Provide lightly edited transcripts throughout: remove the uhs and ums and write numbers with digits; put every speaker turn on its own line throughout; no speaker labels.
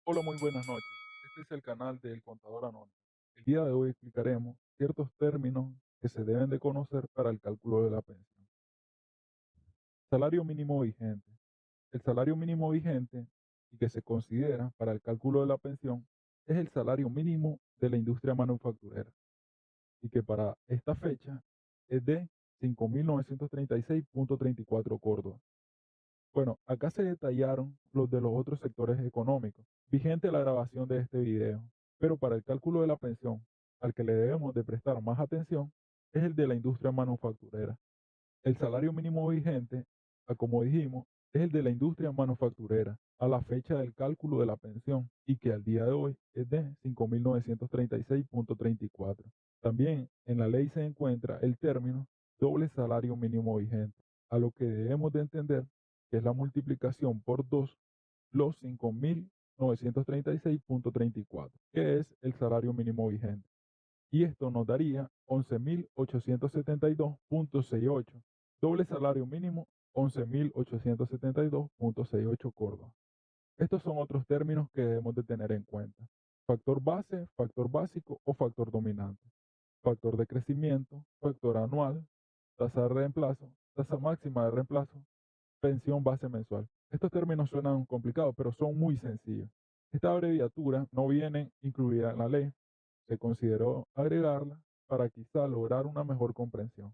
Hola, muy buenas noches. Este es el canal del Contador Anónimo. El día de hoy explicaremos ciertos términos que se deben de conocer para el cálculo de la pensión. Salario mínimo vigente. El salario mínimo vigente y que se considera para el cálculo de la pensión es el salario mínimo de la industria manufacturera y que para esta fecha es de 5.936.34 córdobas. Bueno, acá se detallaron los de los otros sectores económicos, vigente la grabación de este video, pero para el cálculo de la pensión, al que le debemos de prestar más atención, es el de la industria manufacturera. El salario mínimo vigente, como dijimos, es el de la industria manufacturera a la fecha del cálculo de la pensión y que al día de hoy es de 5.936.34. También en la ley se encuentra el término doble salario mínimo vigente, a lo que debemos de entender que es la multiplicación por 2 los 5.936.34, que es el salario mínimo vigente. Y esto nos daría 11.872.68. Doble salario mínimo, 11.872.68 córdobas. Estos son otros términos que debemos de tener en cuenta. Factor base, factor básico o factor dominante. Factor de crecimiento, factor anual, tasa de reemplazo, tasa máxima de reemplazo, pensión base mensual. Estos términos suenan complicados, pero son muy sencillos. Esta abreviatura no viene incluida en la ley. Se consideró agregarla para quizá lograr una mejor comprensión.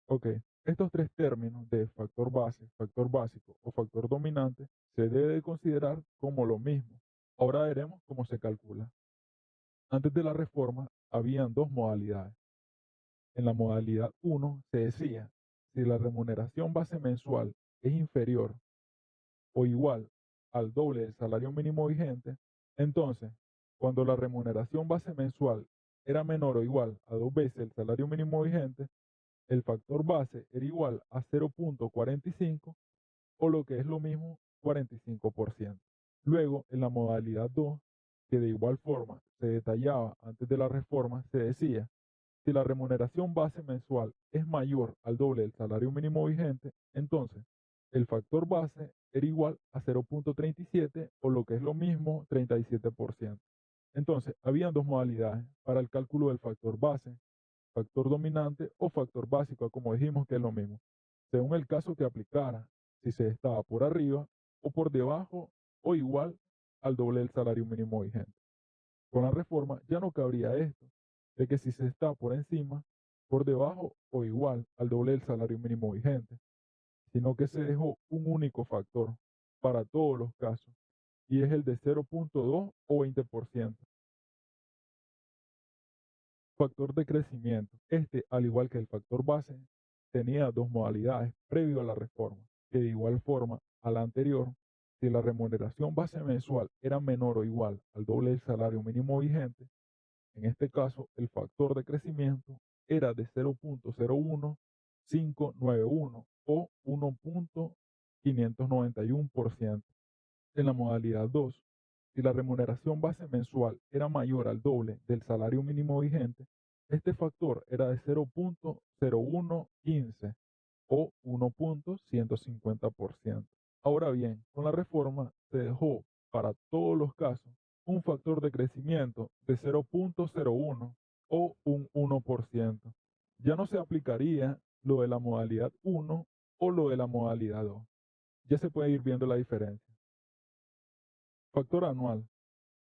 Ok, estos tres términos de factor base, factor básico o factor dominante se debe de considerar como lo mismo. Ahora veremos cómo se calcula. Antes de la reforma, habían dos modalidades. En la modalidad 1 se decía, si la remuneración base mensual es inferior o igual al doble del salario mínimo vigente, entonces, cuando la remuneración base mensual era menor o igual a dos veces el salario mínimo vigente, el factor base era igual a 0.45 o lo que es lo mismo 45%. Luego, en la modalidad 2, que de igual forma se detallaba antes de la reforma, se decía, si la remuneración base mensual es mayor al doble del salario mínimo vigente, entonces el factor base era igual a 0.37 o lo que es lo mismo 37%. Entonces, habían dos modalidades para el cálculo del factor base, factor dominante o factor básico, como dijimos que es lo mismo, según el caso que aplicara, si se estaba por arriba o por debajo o igual al doble del salario mínimo vigente. Con la reforma ya no cabría esto, de que si se está por encima, por debajo o igual al doble del salario mínimo vigente, sino que se dejó un único factor para todos los casos, y es el de 0.2 o 20%. Factor de crecimiento. Este, al igual que el factor base, tenía dos modalidades previo a la reforma, que de igual forma a la anterior, si la remuneración base mensual era menor o igual al doble del salario mínimo vigente, en este caso, el factor de crecimiento era de 0.01591 o 1.591%. En la modalidad 2, si la remuneración base mensual era mayor al doble del salario mínimo vigente, este factor era de 0.0115 o 1.150%. Ahora bien, con la reforma se dejó para todos los casos un factor de crecimiento de 0.01 o un 1%. Ya no se aplicaría lo de la modalidad 1 o lo de la modalidad 2. Ya se puede ir viendo la diferencia. Factor anual.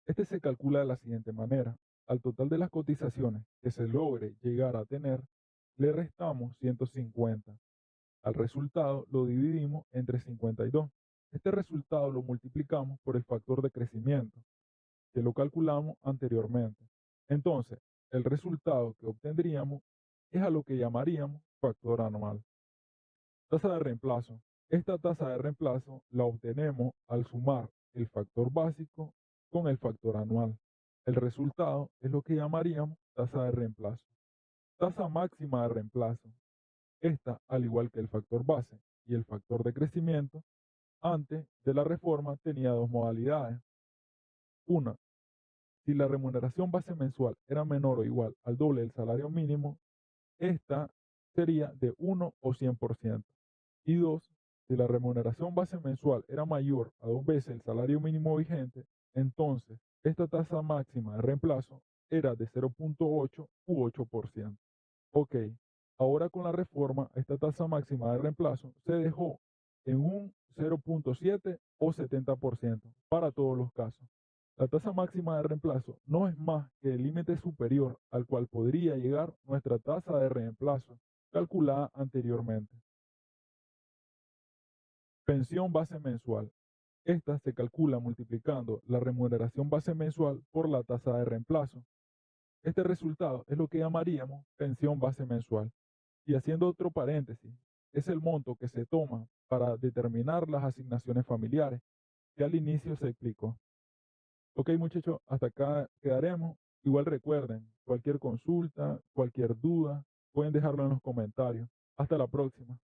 Este se calcula de la siguiente manera. Al total de las cotizaciones que se logre llegar a tener, le restamos 150. Al resultado lo dividimos entre 52. Este resultado lo multiplicamos por el factor de crecimiento, que lo calculamos anteriormente. Entonces, el resultado que obtendríamos es a lo que llamaríamos factor anual. Tasa de reemplazo. Esta tasa de reemplazo la obtenemos al sumar el factor básico con el factor anual. El resultado es lo que llamaríamos tasa de reemplazo. Tasa máxima de reemplazo. Esta, al igual que el factor base y el factor de crecimiento, antes de la reforma tenía dos modalidades. Una, si la remuneración base mensual era menor o igual al doble del salario mínimo, esta sería de 1 o 100%. Y dos, si la remuneración base mensual era mayor a dos veces el salario mínimo vigente, Entonces, esta tasa máxima de reemplazo era de 0,8 u 8%. Ok, ahora con la reforma, esta tasa máxima de reemplazo se dejó en un 0,7 o 70% para todos los casos. La tasa máxima de reemplazo no es más que el límite superior al cual podría llegar nuestra tasa de reemplazo calculada anteriormente. Pensión base mensual. Esta se calcula multiplicando la remuneración base mensual por la tasa de reemplazo. Este resultado es lo que llamaríamos pensión base mensual. Y haciendo otro paréntesis, es el monto que se toma para determinar las asignaciones familiares que al inicio se explicó. Ok, muchachos, hasta acá quedaremos. Igual recuerden, cualquier consulta, cualquier duda, pueden dejarlo en los comentarios. Hasta la próxima.